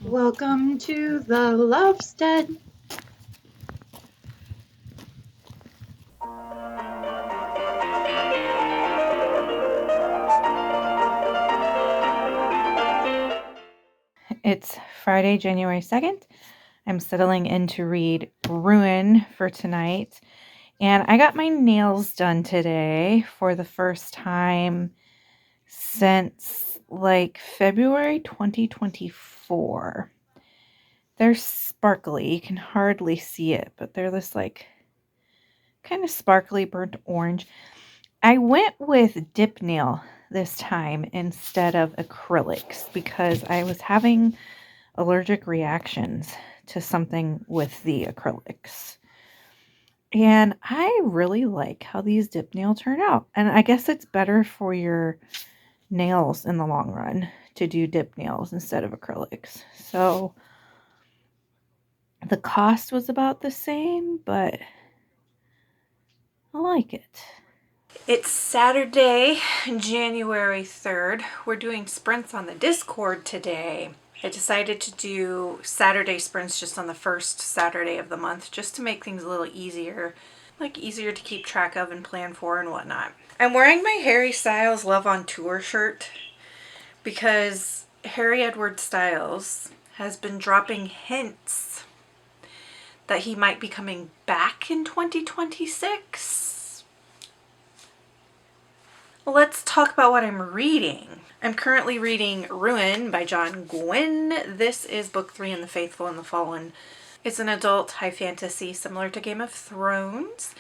Welcome to the Lovestead. It's Friday, January 2nd. I'm settling in to read Ruin for tonight. And I got my nails done today for the first time since like February 2024. They're sparkly. You can hardly see it, but they're this like kind of sparkly burnt orange. I went with dip nail this time instead of acrylics because I was having allergic reactions to something with the acrylics. And I really like how these dip nail turn out. And I guess it's better for your nails in the long run to do dip nails instead of acrylics. So the cost was about the same, but I like it. It's Saturday, January 3rd. We're doing sprints on the Discord today. I decided to do Saturday sprints just on the first Saturday of the month just to make things a little easier, like easier to keep track of and plan for and whatnot. I'm wearing my Harry Styles Love on Tour shirt because Harry Edward Styles has been dropping hints that he might be coming back in 2026. Let's talk about what I'm reading. I'm currently reading Ruin by Gwynne. This is book 3 in The Faithful and the Fallen. It's an adult high fantasy similar to Game of Thrones.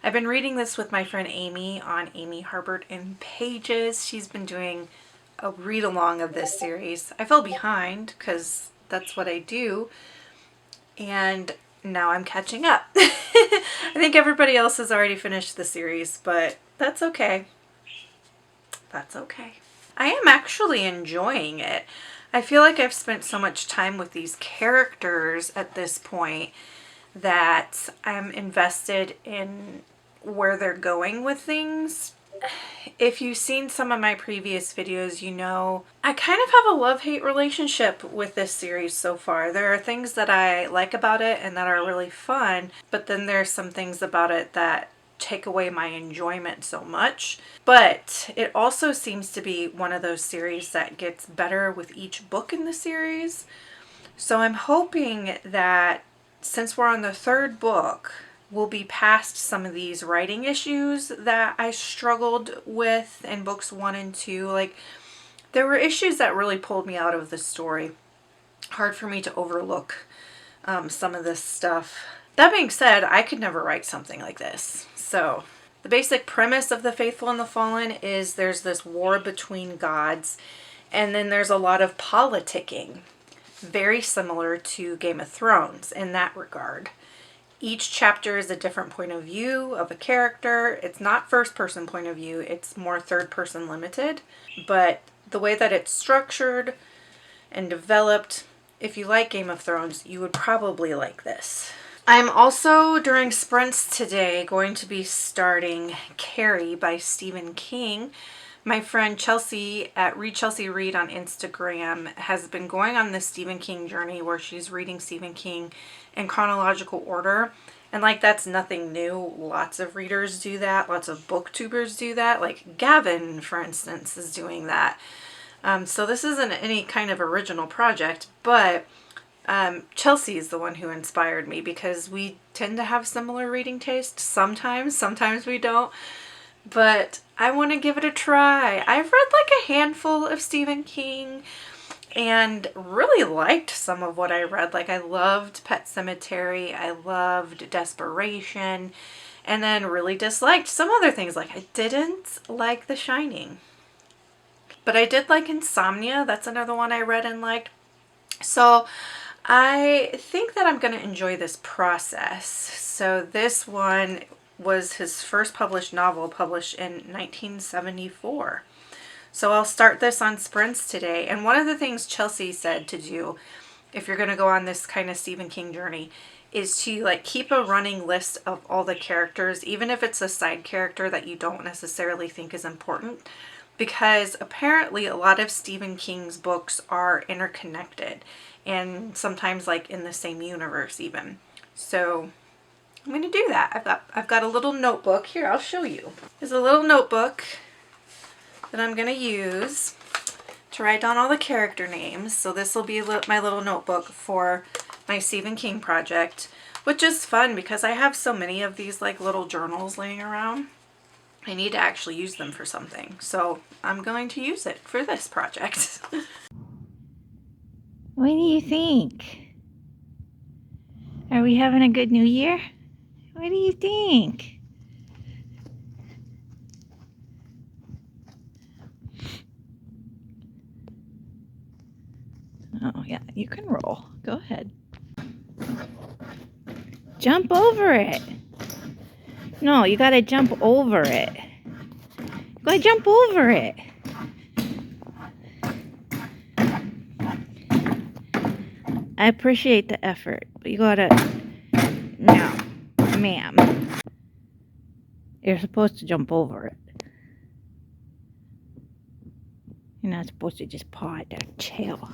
I've been reading this with my friend Amy on Amy Harbert in Pages. She's been doing a read along of this series. I fell behind because that's what I do. And now I'm catching up. I think everybody else has already finished the series, but that's okay. That's okay. I am actually enjoying it. I feel like I've spent so much time with these characters at this point that I'm invested in where they're going with things. If you've seen some of my previous videos, you know I kind of have a love-hate relationship with this series so far. There are things that I like about it and that are really fun, but then there's some things about it that take away my enjoyment so much. But it also seems to be one of those series that gets better with each book in the series. So I'm hoping that since we're on the 3rd book, we'll be past some of these writing issues that I struggled with in books 1 and 2. Like, there were issues that really pulled me out of the story. Hard for me to overlook some of this stuff. That being said, I could never write something like this. So the basic premise of The Faithful and the Fallen is there's this war between gods, and then there's a lot of politicking. Very similar to Game of Thrones in that regard. Each chapter is a different point of view of a character. It's not first person point of view, it's more third person limited. But the way that it's structured and developed, if you like Game of Thrones, you would probably like this. I'm also, during sprints today, going to be starting Carrie by Stephen King. My friend Chelsea at Read Chelsea Read on Instagram has been going on this Stephen King journey where she's reading Stephen King in chronological order. And like, that's nothing new. Lots of readers do that. Lots of booktubers do that. Like Gavin, for instance, is doing that. So this isn't any kind of original project, but Chelsea is the one who inspired me because we tend to have similar reading tastes sometimes we don't, but I want to give it a try. I've read like a handful of Stephen King and really liked some of what I read. Like, I loved Pet Sematary, I loved Desperation, and then really disliked some other things. Like, I didn't like The Shining, but I did like Insomnia. That's another one I read and liked. So I think that I'm going to enjoy this process. So this one was his first published novel, published in 1974. So I'll start this on sprints today. And one of the things Chelsea said to do, if you're going to go on this kind of Stephen King journey, is to like keep a running list of all the characters, even if it's a side character that you don't necessarily think is important. because apparently a lot of Stephen King's books are interconnected and sometimes like in the same universe even. So I'm going to do that. I've got a little notebook here. I'll show you. There's a little notebook that I'm going to use to write down all the character names. So this will be my little notebook for my Stephen King project, which is fun because I have so many of these like little journals laying around. I need to actually use them for something. So I'm going to use it for this project. What do you think? Are we having a good new year? What do you think? Oh, yeah, you can roll. Go ahead. Jump over it. No, you gotta jump over it. You gotta jump over it. I appreciate the effort, but you gotta... No, ma'am. You're supposed to jump over it. You're not supposed to just paw at that tail.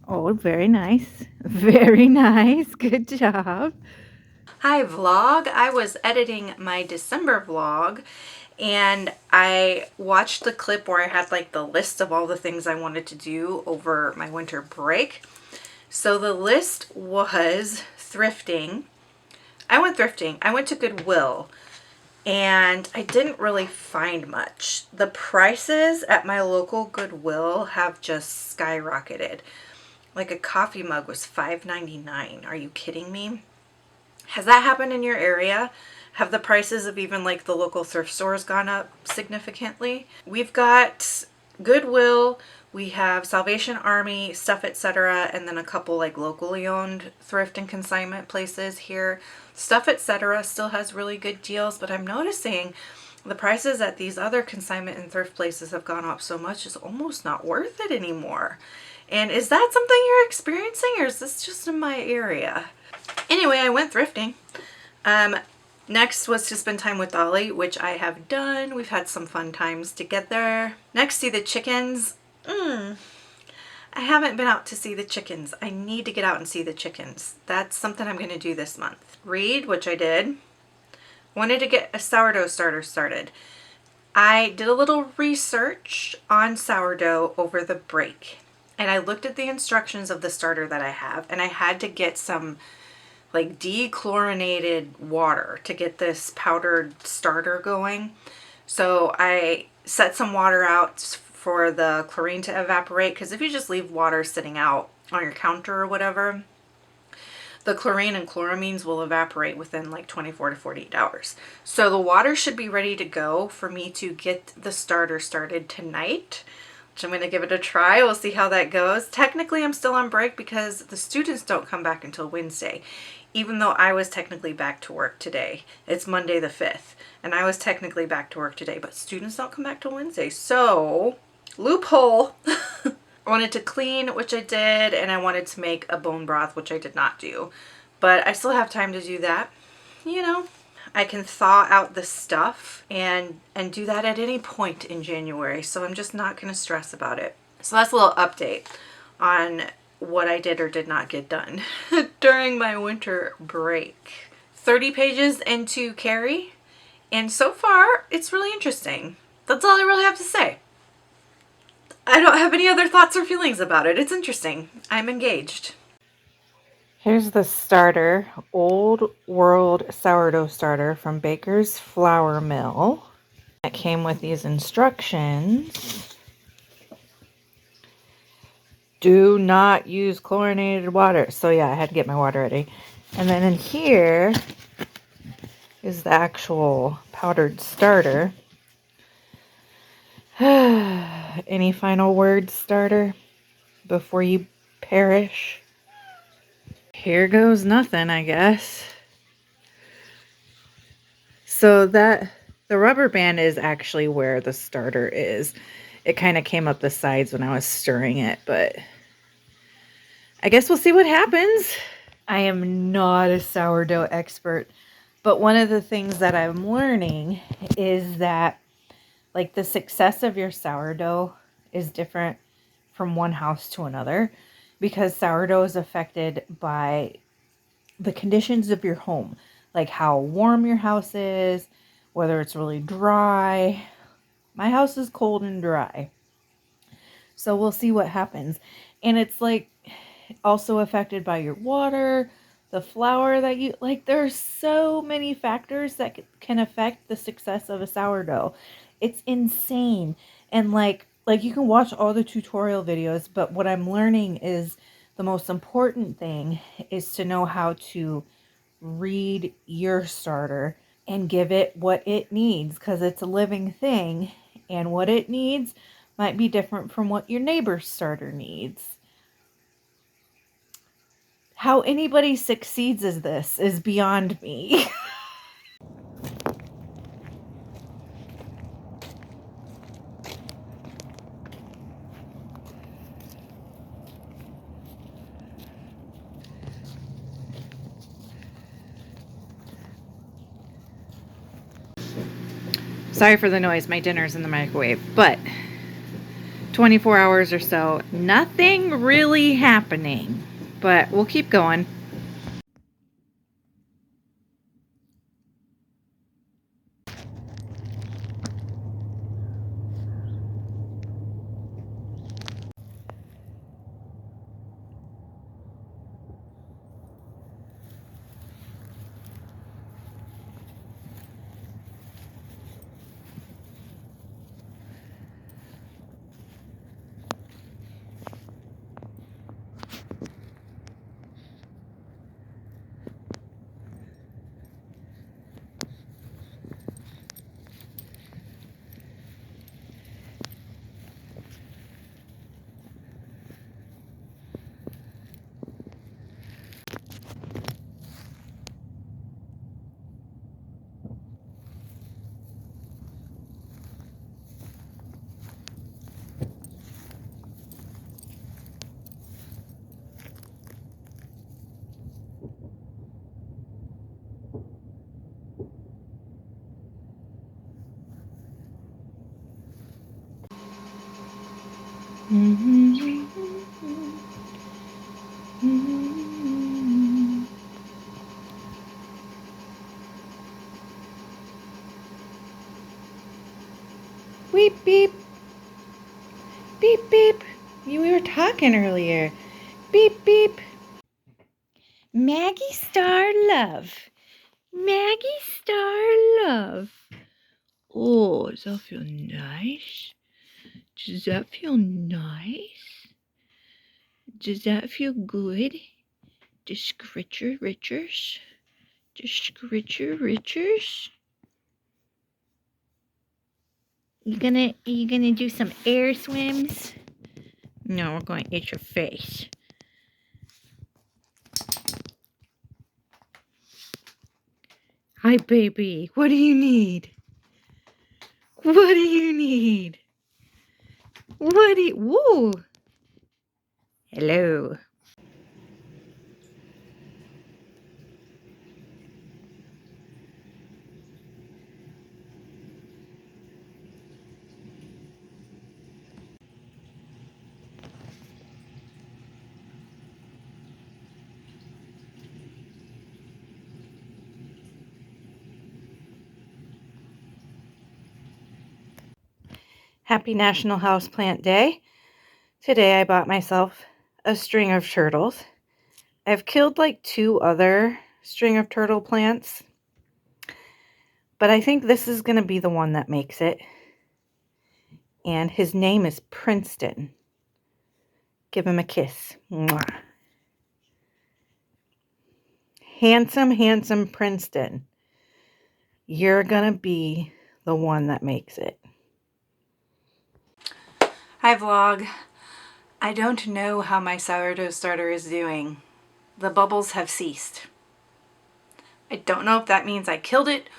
Oh, very nice. Very nice. Good job. Hi vlog. I was editing my December vlog and I watched the clip where I had like the list of all the things I wanted to do over my winter break. So the list was thrifting. I went thrifting. I went to Goodwill and I didn't really find much. The prices at my local Goodwill have just skyrocketed. Like a coffee mug was $5.99. Are you kidding me? Has that happened in your area? Have the prices of even like the local thrift stores gone up significantly? We've got Goodwill, we have Salvation Army, Stuff Etc., and then a couple like locally owned thrift and consignment places here. Stuff Etc. still has really good deals, but I'm noticing the prices at these other consignment and thrift places have gone up so much it's almost not worth it anymore. And is that something you're experiencing, or is this just in my area? Anyway, I went thrifting. Next was to spend time with Dolly, which I have done. We've had some fun times together. Next, see the chickens. I haven't been out to see the chickens. I need to get out and see the chickens. That's something I'm going to do this month. Read, which I did. Wanted to get a sourdough starter started. I did a little research on sourdough over the break. And I looked at the instructions of the starter that I have, and I had to get some like dechlorinated water to get this powdered starter going. So I set some water out for the chlorine to evaporate, because if you just leave water sitting out on your counter or whatever, the chlorine and chloramines will evaporate within like 24 to 48 hours. So the water should be ready to go for me to get the starter started tonight. Which I'm going to give it a try. We'll see how that goes. Technically, I'm still on break because the students don't come back until Wednesday, even though I was technically back to work today. It's Monday the 5th, and I was technically back to work today, but students don't come back till Wednesday. So, loophole. I wanted to clean, which I did, and I wanted to make a bone broth, which I did not do. But I still have time to do that. You know, I can thaw out the stuff and do that at any point in January, so I'm just not going to stress about it. So that's a little update on what I did or did not get done during my winter break. 30 pages into Carrie, and so far it's really interesting. That's all I really have to say. I don't have any other thoughts or feelings about it. It's interesting. I'm engaged. Here's the starter, Old World Sourdough Starter from Bieker's Flour Mill. It came with these instructions. Do not use chlorinated water. So yeah, I had to get my water ready. And then in here is the actual powdered starter. Any final words, starter, before you perish? Here goes nothing, I guess. So that the rubber band is actually where the starter is. It kind of came up the sides when I was stirring it, but I guess we'll see what happens. I am not a sourdough expert, but one of the things that I'm learning is that like the success of your sourdough is different from one house to another because sourdough is affected by the conditions of your home, like how warm your house is, whether it's really dry. My house is cold and dry. So we'll see what happens. And it's like also affected by your water, the flour that you like. There are so many factors that can affect the success of a sourdough. It's insane. And like you can watch all the tutorial videos, but what I'm learning is the most important thing is to know how to read your starter and give it what it needs, because it's a living thing and what it needs might be different from what your neighbor's starter needs. How anybody succeeds as this is beyond me. Sorry for the noise, my dinner's in the microwave, but 24 hours or so, nothing really happening, but we'll keep going. Beep, beep. Beep, beep. We were talking earlier. Beep, beep. Maggie Star Love. Maggie Star Love. Oh, does that feel nice? Does that feel nice? Does that feel good? The scritcher richers? The scritcher richers? You gonna do some air swims? No, we're going to itch your face. Hi, baby. What do you need? What do you need? What do you... Woo! Hello. Happy National Houseplant Day. Today I bought myself a string of turtles. I've killed like 2 other string of turtle plants, but I think this is going to be the one that makes it. And his name is Princeton. Give him a kiss. Mwah. Handsome, handsome Princeton. You're going to be the one that makes it. Hi vlog. I don't know how my sourdough starter is doing. The bubbles have ceased. I don't know if that means I killed it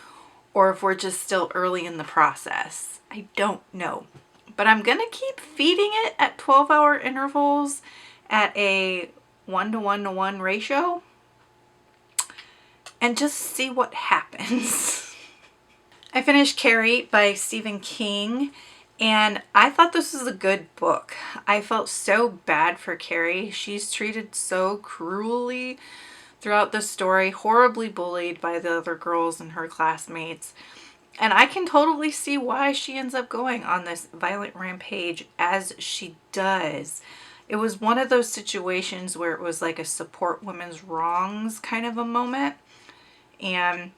or if we're just still early in the process. I don't know. But I'm gonna keep feeding it at 12-hour intervals at a 1:1:1 ratio. and just see what happens. I finished Carrie by Stephen King, and I thought this was a good book. I felt so bad for Carrie. She's treated so cruelly throughout the story, horribly bullied by the other girls and her classmates. And I can totally see why she ends up going on this violent rampage as she does. It was one of those situations where it was like a support women's wrongs kind of a moment. And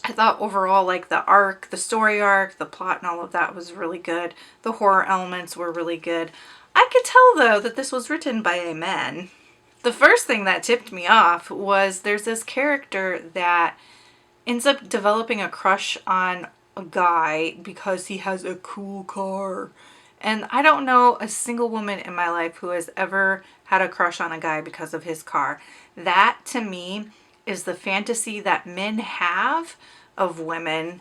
I thought overall, like the arc, the story arc, the plot and all of that was really good. The horror elements were really good. I could tell though that this was written by a man. The first thing that tipped me off was there's this character that ends up developing a crush on a guy because he has a cool car. And I don't know a single woman in my life who has ever had a crush on a guy because of his car. That to me is the fantasy that men have of women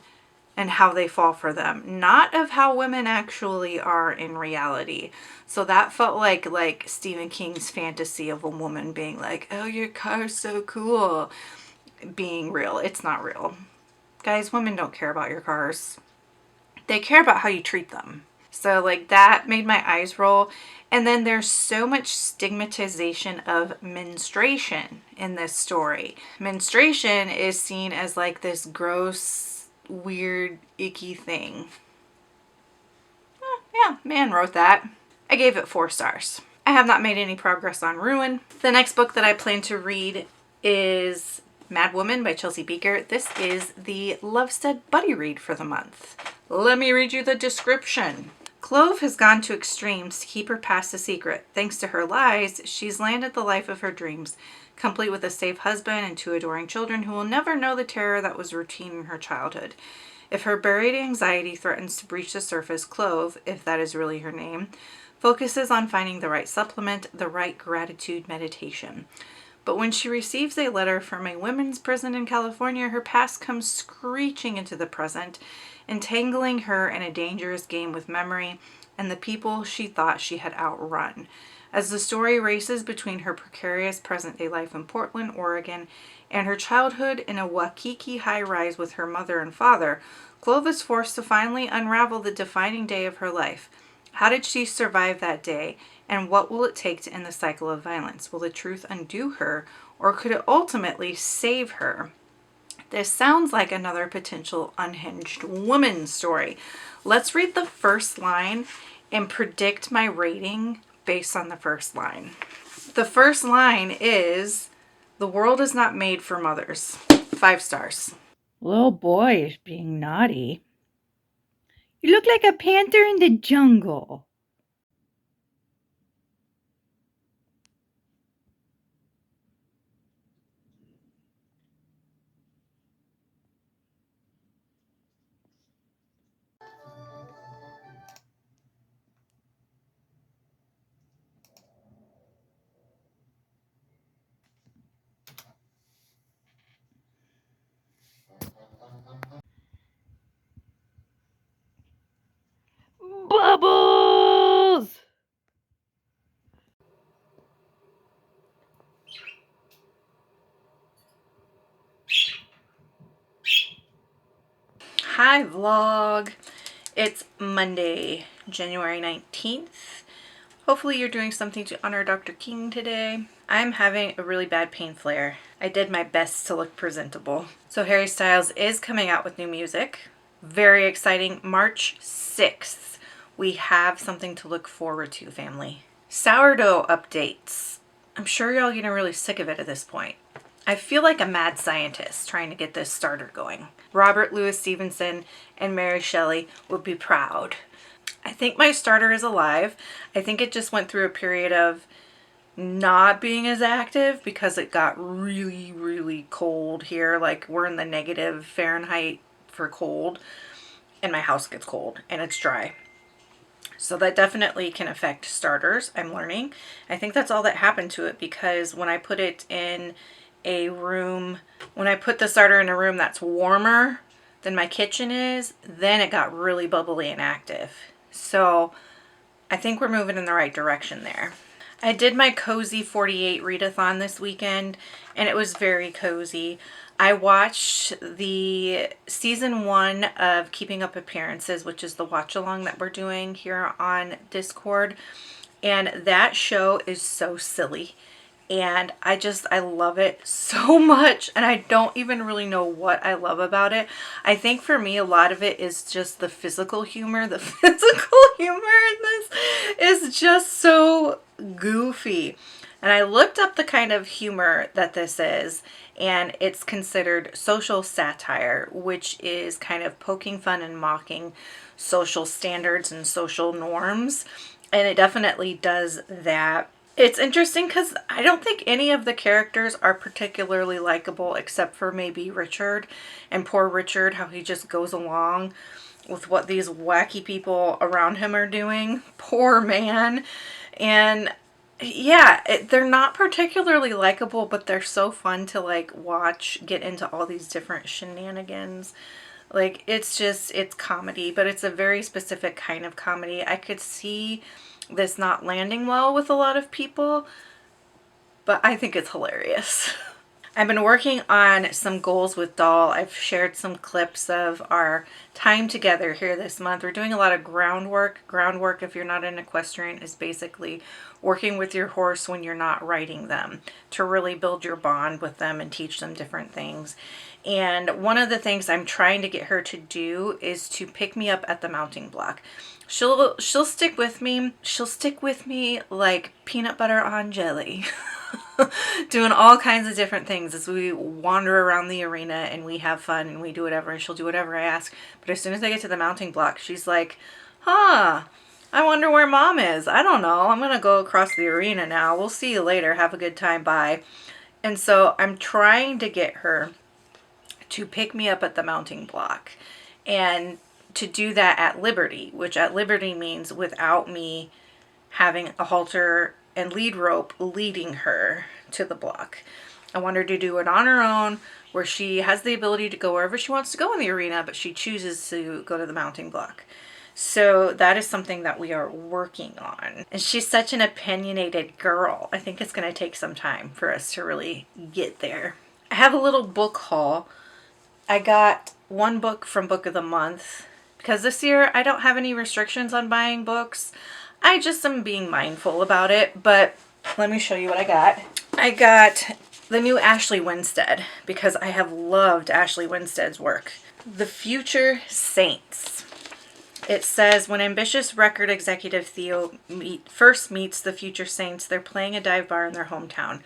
and how they fall for them, not of how women actually are in reality. So that felt like Stephen King's fantasy of a woman being like, oh, your car's so cool, being real. It's not real. Guys, women don't care about your cars. They care about how you treat them. So like that made my eyes roll. And then there's so much stigmatization of menstruation in this story. Menstruation is seen as like this gross, weird, icky thing. Yeah, man wrote that. I gave it 4 stars. I have not made any progress on Ruin. The next book that I plan to read is Madwoman by Chelsea Bieker. This is the Lovestead buddy read for the month. Let me read you the description. Clove has gone to extremes to keep her past a secret. Thanks to her lies, she's landed the life of her dreams, complete with a safe husband and 2 adoring children who will never know the terror that was routine in her childhood. If her buried anxiety threatens to breach the surface, Clove, if that is really her name, focuses on finding the right supplement, the right gratitude meditation. But when she receives a letter from a women's prison in California, her past comes screeching into the present, entangling her in a dangerous game with memory and the people she thought she had outrun. As the story races between her precarious present-day life in Portland, Oregon, and her childhood in a Waikiki high-rise with her mother and father, Clove is forced to finally unravel the defining day of her life. How did she survive that day? And what will it take to end the cycle of violence? Will the truth undo her, or could it ultimately save her? This sounds like another potential unhinged woman story. Let's read the first line and predict my rating based on the first line. The first line is, the world is not made for mothers. 5 stars. Little boy is being naughty. You look like a panther in the jungle. Bubbles! Hi vlog. It's Monday, January 19th. Hopefully you're doing something to honor Dr. King today. I'm having a really bad pain flare. I did my best to look presentable. So Harry Styles is coming out with new music. Very exciting. March 6th. We have something to look forward to, family. Sourdough updates. I'm sure y'all getting really sick of it at this point. I feel like a mad scientist trying to get this starter going. Robert Louis Stevenson and Mary Shelley would be proud. I think my starter is alive. I think it just went through a period of not being as active because it got really, really cold here. Like we're in the negative Fahrenheit for cold, and my house gets cold and it's dry. So that definitely can affect starters, I'm learning. I think that's all that happened to it because when I put it in a room, when I put the starter in a room that's warmer than my kitchen is, then it got really bubbly and active. So I think we're moving in the right direction there. I did my Cozy 48 readathon this weekend and it was very cozy. I watched the season 1 of Keeping Up Appearances, which is the watch along that we're doing here on Discord. And that show is so silly. And I love it so much. And I don't even really know what I love about it. I think for me, a lot of it is just the physical humor. The physical humor in this is just so goofy. And I looked up the kind of humor that this is, and it's considered social satire, which is kind of poking fun and mocking social standards and social norms. And it definitely does that. It's interesting because I don't think any of the characters are particularly likable except for maybe Richard. And poor Richard, how he just goes along with what these wacky people around him are doing. Poor man. And yeah, they're not particularly likable, but they're so fun to like watch get into all these different shenanigans. Like, it's comedy, but it's a very specific kind of comedy. I could see this not landing well with a lot of people, but I think it's hilarious. I've been working on some goals with Doll. I've shared some clips of our time together here this month. We're doing a lot of groundwork. Groundwork, if you're not an equestrian, is basically working with your horse when you're not riding them to really build your bond with them and teach them different things. And one of the things I'm trying to get her to do is to pick me up at the mounting block. She'll stick with me. She'll stick with me like peanut butter on jelly. Doing all kinds of different things as we wander around the arena and we have fun and we do whatever, and she'll do whatever I ask. But as soon as I get to the mounting block, she's like, I wonder where Mom is. I don't know. I'm going to go across the arena now. We'll see you later. Have a good time. Bye. And so I'm trying to get her to pick me up at the mounting block and to do that at liberty, which at liberty means without me having a halter and lead rope leading her to the block. I want her to do it on her own, where she has the ability to go wherever she wants to go in the arena, but she chooses to go to the mounting block. So that is something that we are working on. And she's such an opinionated girl. I think it's going to take some time for us to really get there. I have a little book haul. I got one book from Book of the Month because this year I don't have any restrictions on buying books. I just am being mindful about it, but let me show you what I got. I got the new Ashley Winstead because I have loved Ashley Winstead's work. The Future Saints. It says, when ambitious record executive Theo first meets the Future Saints, they're playing a dive bar in their hometown.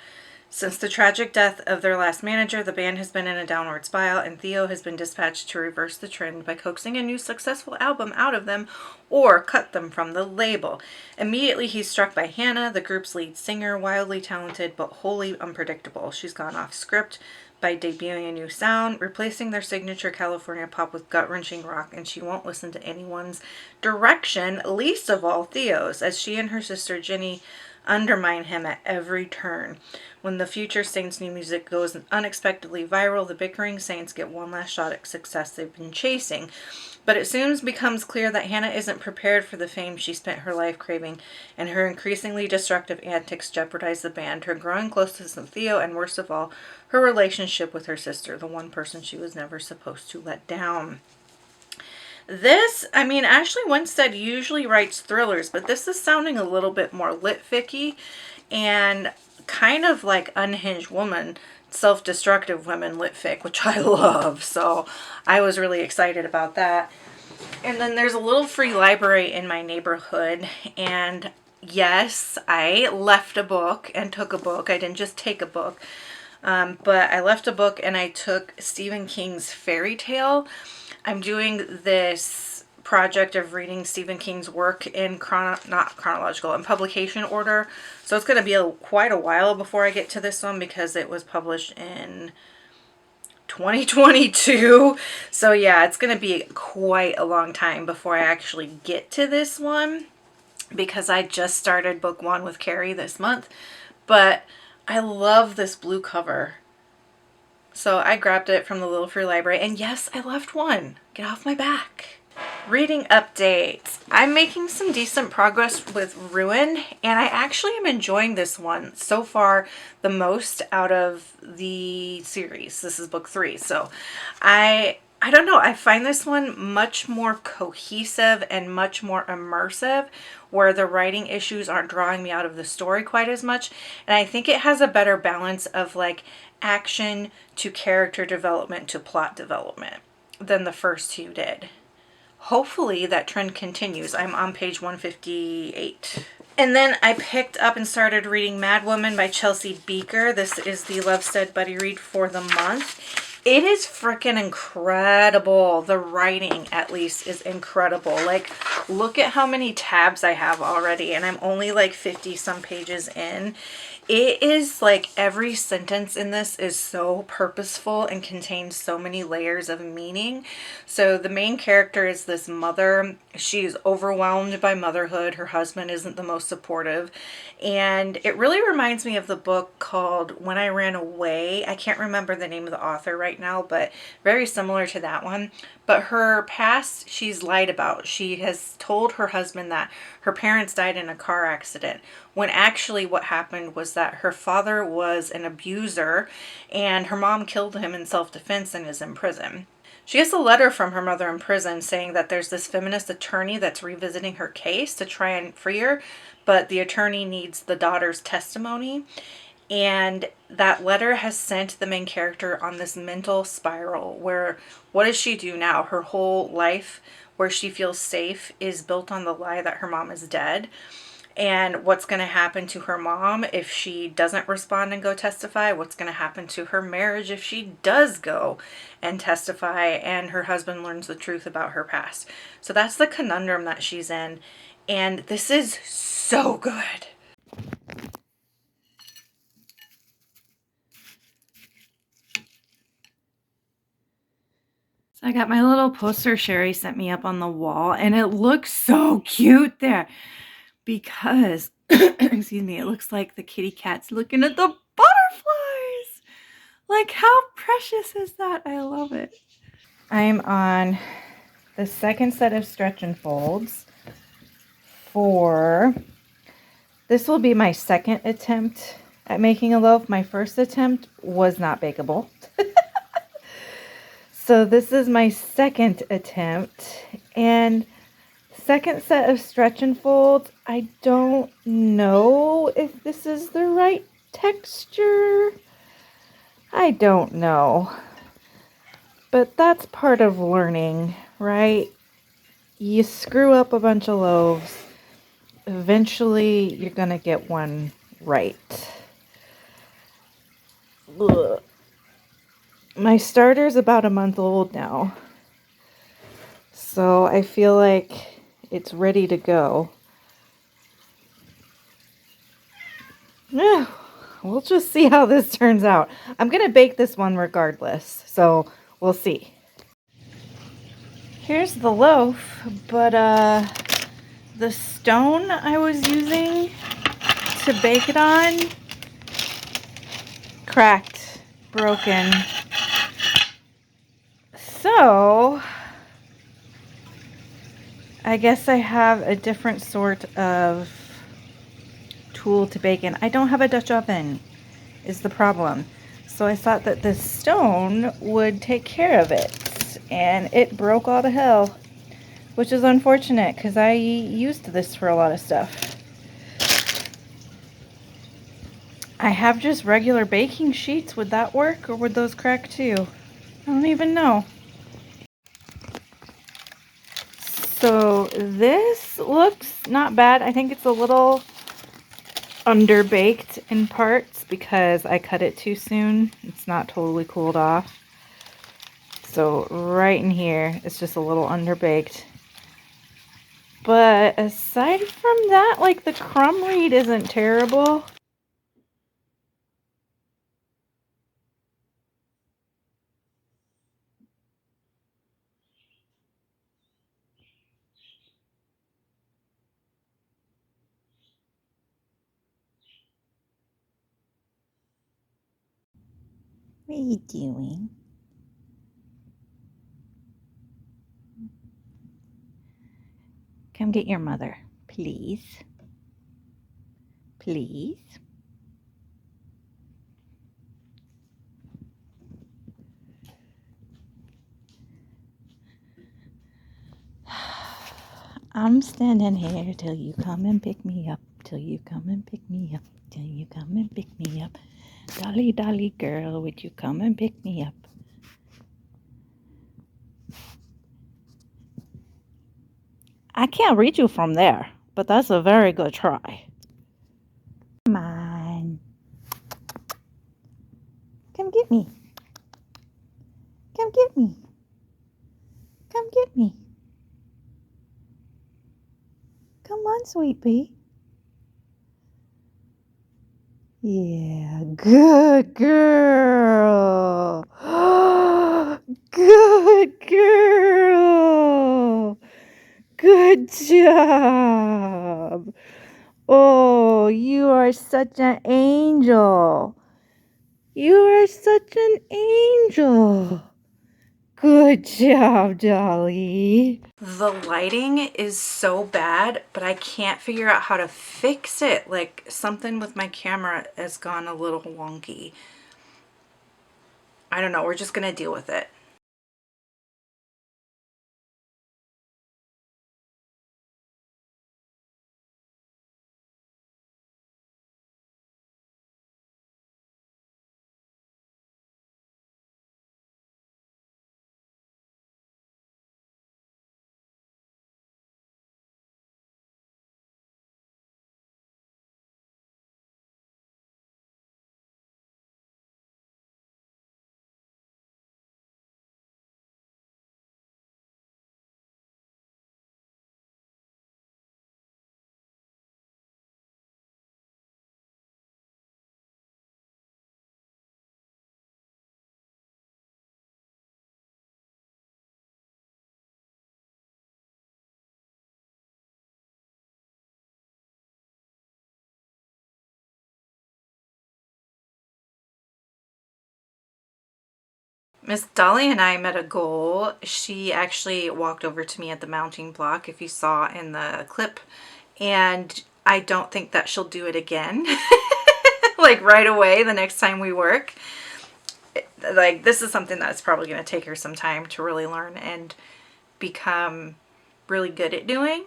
Since the tragic death of their last manager, the band has been in a downward spiral, and Theo has been dispatched to reverse the trend by coaxing a new successful album out of them or cut them from the label. Immediately, he's struck by Hannah, the group's lead singer, wildly talented but wholly unpredictable. She's gone off script by debuting a new sound, replacing their signature California pop with gut-wrenching rock, and she won't listen to anyone's direction, least of all Theo's, as she and her sister Jenny undermine him at every turn. When the Future Saints' new music goes unexpectedly viral, the bickering Saints get one last shot at success they've been chasing. But it soon becomes clear that Hannah isn't prepared for the fame she spent her life craving, and her increasingly destructive antics jeopardize the band, her growing closeness with Theo, and worst of all, her relationship with her sister, the one person she was never supposed to let down. Ashley Winstead usually writes thrillers, but this is sounding a little bit more lit-ficky and kind of like Unhinged Woman, self-destructive women lit-fic, which I love. So I was really excited about that. And then there's a little free library in my neighborhood. And yes, I left a book and took a book. I didn't just take a book. But I left a book and I took Stephen King's Fairy Tale. I'm doing this project of reading Stephen King's work in not chronological, in publication order. So it's going to be quite a while before I get to this one because it was published in 2022. So yeah, it's going to be quite a long time before I actually get to this one because I just started book 1 with Carrie this month. But I love this blue cover. So I grabbed it from the little free library, and yes, I left one. Get off my back. Reading updates. I'm making some decent progress with Ruin, and I actually am enjoying this one so far the most out of the series. This is book 3, so I don't know. I find this one much more cohesive and much more immersive, where the writing issues aren't drawing me out of the story quite as much, and I think it has a better balance of like action to character development to plot development than the first two did. Hopefully that trend continues. I'm on page 158. And then I picked up and started reading Madwoman by Chelsea Bieker. This is the Lovestead buddy read for the month. It is freaking incredible. The writing, at least, is incredible. Like, look at how many tabs I have already, and I'm only like 50 some pages in. It is like every sentence in this is so purposeful and contains so many layers of meaning. So the main character is this mother. She's overwhelmed by motherhood. Her husband isn't the most supportive. And it really reminds me of the book called When I Ran Away. I can't remember the name of the author right now, but very similar to that one. But her past, she's lied about. She has told her husband that her parents died in a car accident, when actually what happened was that her father was an abuser and her mom killed him in self-defense and is in prison. She gets a letter from her mother in prison saying that there's this feminist attorney that's revisiting her case to try and free her, but the attorney needs the daughter's testimony. And that letter has sent the main character on this mental spiral where what does she do now? Her whole life where she feels safe is built on the lie that her mom is dead. And what's going to happen to her mom if she doesn't respond and go testify? What's going to happen to her marriage if she does go and testify and her husband learns the truth about her past? So that's the conundrum that she's in. And this is so good. I got my little poster Sherry sent me up on the wall, and it looks so cute there because, excuse me, it looks like the kitty cat's looking at the butterflies. Like, how precious is that? I love it. I'm on the second set of stretch and folds for, this will be my second attempt at making a loaf. My first attempt was not bakeable. So this is my second attempt, and second set of stretch and folds. I don't know if this is the right texture. I don't know. But that's part of learning, right? You screw up a bunch of loaves. Eventually, you're going to get one right. Ugh. My starter's about a month old now. So I feel like it's ready to go. Yeah, we'll just see how this turns out. I'm going to bake this one regardless, so we'll see. Here's the loaf, but the stone I was using to bake it on cracked, broken. So I guess I have a different sort of tool to bake in. I don't have a Dutch oven, is the problem. So I thought that this stone would take care of it, and it broke all to hell, which is unfortunate because I used this for a lot of stuff. I have just regular baking sheets. Would that work, or would those crack too? I don't even know. So this looks not bad. I think it's a little underbaked in parts because I cut it too soon. It's not totally cooled off. So right in here, it's just a little underbaked. But aside from that, like, the crumb read isn't terrible. What are you doing? Come get your mother, please. Please. I'm standing here till you come and pick me up, till you come and pick me up, till you come and pick me up. Dolly, Dolly girl, would you come and pick me up? I can't reach you from there, but that's a very good try. Come on. Come get me. Come get me. Come get me. Come on, sweet pea. Yeah, good girl. Good girl. Good job. Oh, you are such an angel. You are such an angel. Good job, Dolly. The lighting is so bad, but I can't figure out how to fix it. Like, something with my camera has gone a little wonky. I don't know. We're just going to deal with it. Miss Dolly and I met a goal. She actually walked over to me at the mounting block, if you saw in the clip, and I don't think that she'll do it again. Like right away the next time we work. Like, this is something that's probably going to take her some time to really learn and become really good at doing,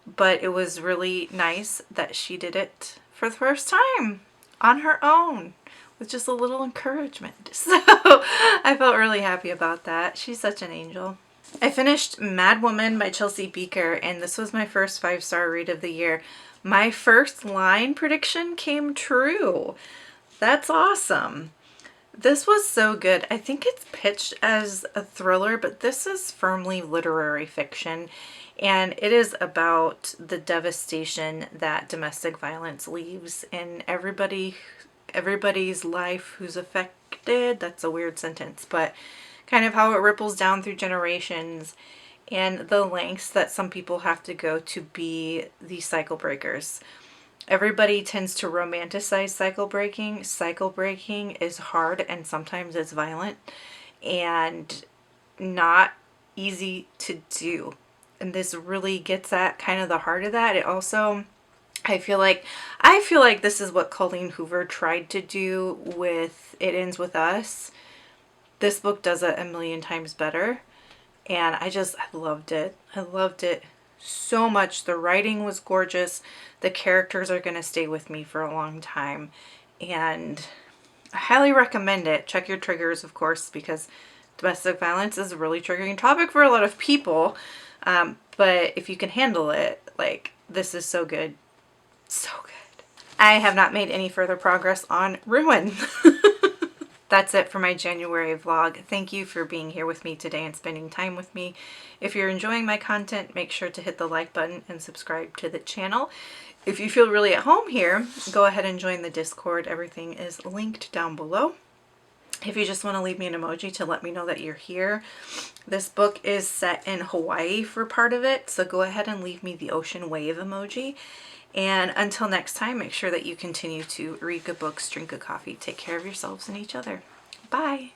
but it was really nice that she did it for the first time on her own with just a little encouragement. So I felt really happy about that. She's such an angel. I finished Madwoman by Chelsea Bieker, and this was my first 5-star read of the year. My first line prediction came true. That's awesome. This was so good. I think it's pitched as a thriller, but this is firmly literary fiction, and it is about the devastation that domestic violence leaves in everybody's life who's affected. That's a weird sentence, but kind of how it ripples down through generations and the lengths that some people have to go to be these cycle breakers. Everybody tends to romanticize cycle breaking. Cycle breaking is hard, and sometimes it's violent and not easy to do. And this really gets at kind of the heart of that. It also, I feel like this is what Colleen Hoover tried to do with It Ends With Us. This book does it a million times better, and I loved it. I loved it so much. The writing was gorgeous. The characters are going to stay with me for a long time, and I highly recommend it. Check your triggers, of course, because domestic violence is a really triggering topic for a lot of people, but if you can handle it, like, this is so good. So good. I have not made any further progress on Ruin. That's it for my January vlog. Thank you for being here with me today and spending time with me. If you're enjoying my content, make sure to hit the like button and subscribe to the channel. If you feel really at home here, go ahead and join the Discord. Everything is linked down below. If you just want to leave me an emoji to let me know that you're here. This book is set in Hawaii for part of it, so go ahead and leave me the ocean wave emoji. And until next time, make sure that you continue to read good books, drink good coffee, take care of yourselves and each other. Bye!